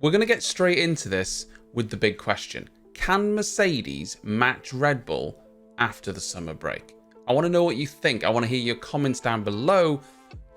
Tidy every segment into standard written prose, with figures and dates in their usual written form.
We're going to get straight into this with the big question. Can Mercedes match Red Bull after the summer break? I want to know what you think. I want to hear your comments down below.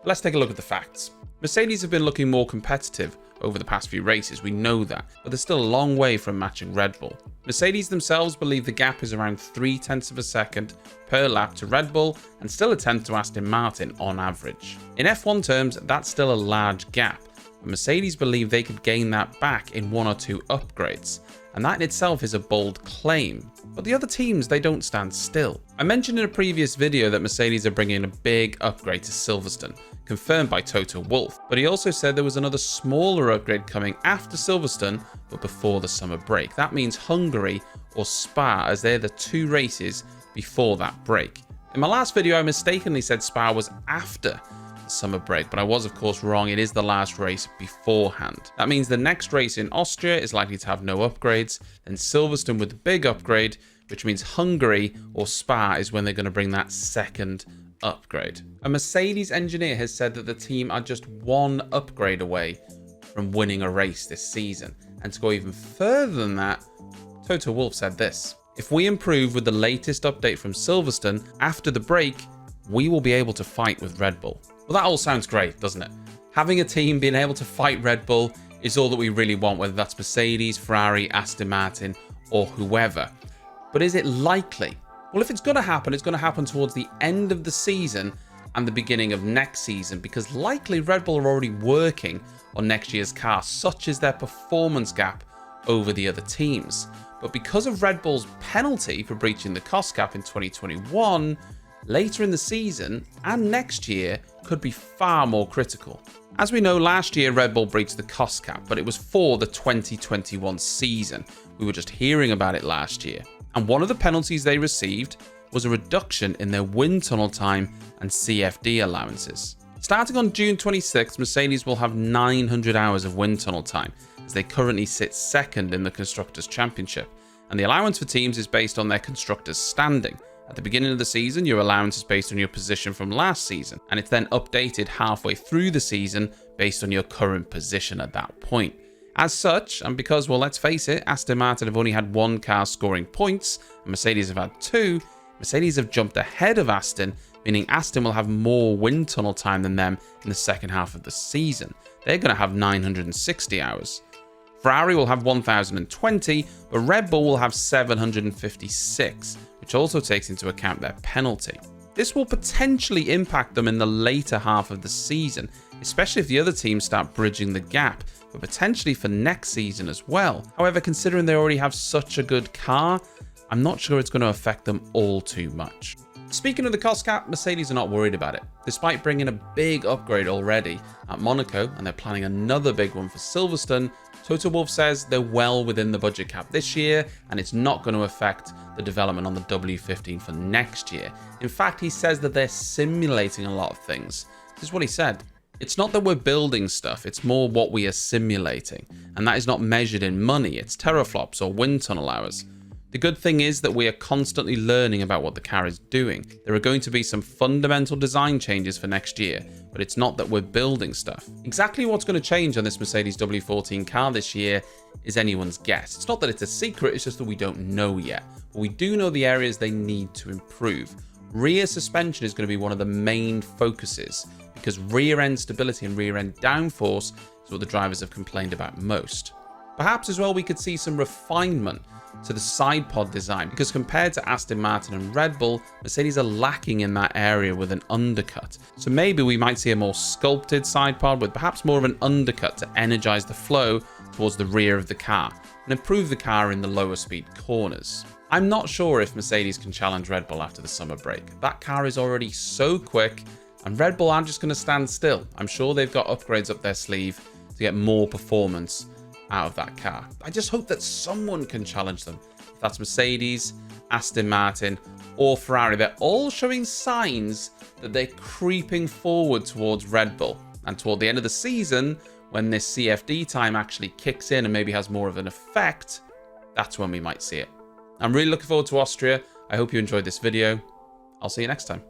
Let's take a look at the facts. Mercedes have been looking more competitive over the past few races, we know that, but they're still a long way from matching Red Bull. Mercedes themselves believe the gap is around 0.3 of a second per lap to Red Bull and still a tenth to Aston Martin on average. In F1 terms, that's still a large gap, but Mercedes believe they could gain that back in 1 or 2 upgrades, and that in itself is a bold claim. But the other teams, they don't stand still. I mentioned in a previous video that Mercedes are bringing a big upgrade to Silverstone, confirmed by Toto Wolff, but he also said there was another smaller upgrade coming after Silverstone but before the summer break. That means Hungary or Spa, as they're the 2 races before that break. In my last video I mistakenly said Spa was after the summer break, but I was of course wrong. It is the last race beforehand. That means the next race in Austria is likely to have no upgrades, then Silverstone with the big upgrade, which means Hungary or Spa is when they're going to bring that second upgrade. A Mercedes engineer has said that the team are just 1 upgrade away from winning a race this season. And to go even further than that, Toto Wolff said this: "If we improve with the latest update from Silverstone after the break, we will be able to fight with Red Bull." Well, that all sounds great, doesn't it? Having a team being able to fight Red Bull is all that we really want, whether that's Mercedes, Ferrari, Aston Martin, or whoever. But is it likely? Well, if it's going to happen towards the end of the season and the beginning of next season, because likely Red Bull are already working on next year's car, such as their performance gap over the other teams. But because of Red Bull's penalty for breaching the cost cap in 2021, later in the season and next year could be far more critical. As we know, last year Red Bull breached the cost cap, but it was for the 2021 season. We were just hearing about it last year. And one of the penalties they received was a reduction in their wind tunnel time and CFD allowances. Starting on June 26th, Mercedes will have 900 hours of wind tunnel time, as they currently sit second in the Constructors' Championship. And the allowance for teams is based on their Constructors' standing. At the beginning of the season, your allowance is based on your position from last season, and it's then updated halfway through the season based on your current position at that point. As such, and because, well, let's face it, Aston Martin have only had 1 car scoring points, and Mercedes have had 2, Mercedes have jumped ahead of Aston, meaning Aston will have more wind tunnel time than them in the second half of the season. They're going to have 960 hours. Ferrari will have 1,020, but Red Bull will have 756, which also takes into account their penalty. This will potentially impact them in the later half of the season, especially if the other teams start bridging the gap, but potentially for next season as well. However, considering they already have such a good car, I'm not sure it's going to affect them all too much. Speaking of the cost cap, Mercedes are not worried about it. Despite bringing a big upgrade already at Monaco, and they're planning another big one for Silverstone, Toto Wolff says they're well within the budget cap this year, and it's not going to affect the development on the W14 for next year. In fact, he says that they're simulating a lot of things. This is what he said: "It's not that we're building stuff, it's more what we are simulating. And that is not measured in money, it's teraflops or wind tunnel hours. The good thing is that we are constantly learning about what the car is doing. There are going to be some fundamental design changes for next year, but it's not that we're building stuff." Exactly what's going to change on this Mercedes W14 car this year is anyone's guess. It's not that it's a secret, it's just that we don't know yet. But we do know the areas they need to improve. Rear suspension is going to be one of the main focuses, because rear end stability and rear end downforce is what the drivers have complained about most. Perhaps as well we could see some refinement to the side pod design, because compared to Aston Martin and Red Bull, Mercedes are lacking in that area with an undercut. So maybe we might see a more sculpted side pod with perhaps more of an undercut to energize the flow towards the rear of the car and improve the car in the lower speed corners. I'm not sure if Mercedes can challenge Red Bull after the summer break. That car is already so quick, and Red Bull aren't just going to stand still. I'm sure they've got upgrades up their sleeve to get more performance out of that car. I just hope that someone can challenge them. If that's Mercedes, Aston Martin, or Ferrari, they're all showing signs that they're creeping forward towards Red Bull. And toward the end of the season, when this CFD time actually kicks in and maybe has more of an effect, that's when we might see it. I'm really looking forward to Austria. I hope you enjoyed this video. I'll see you next time.